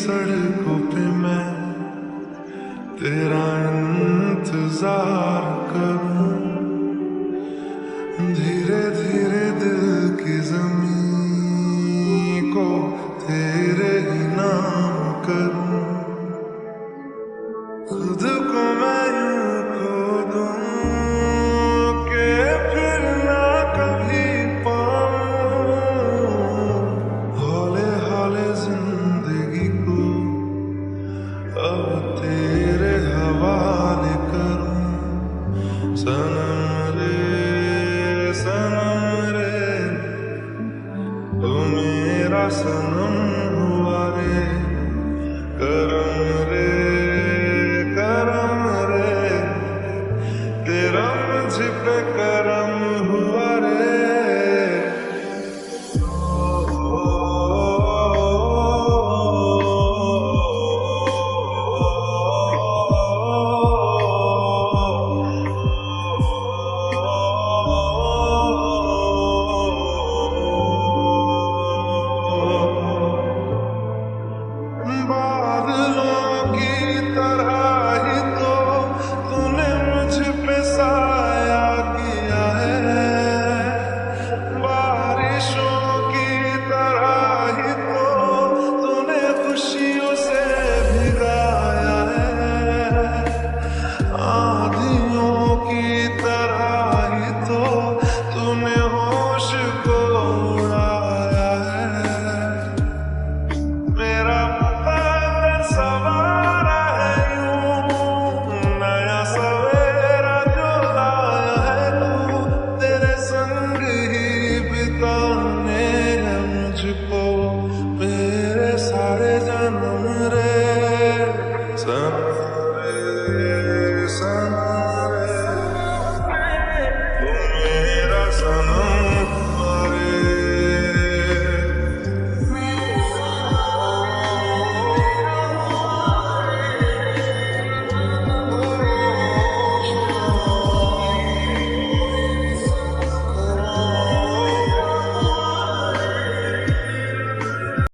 सड़कों पे मैं तेरा इंतजार करूं, धीरे धीरे दिल की ज़मीं को तेरे ही नाम करूं, खुद को मैं यूं खो दूं कि फिर ना कभी पाऊं, हौले हौले जिंदगी को अब तेरे हवाले करूं। सनम रे तू मेरा सनम हुआ रे, करम रे तेरा मुझ पे करम हुआ रे। बादलों की तरह ही तो तूने मुझ पे साया किया है, बारिशों की तरह ही तो तूने खुशियों से भिगाया है, आंधियों की तरह ही तो तूने होश को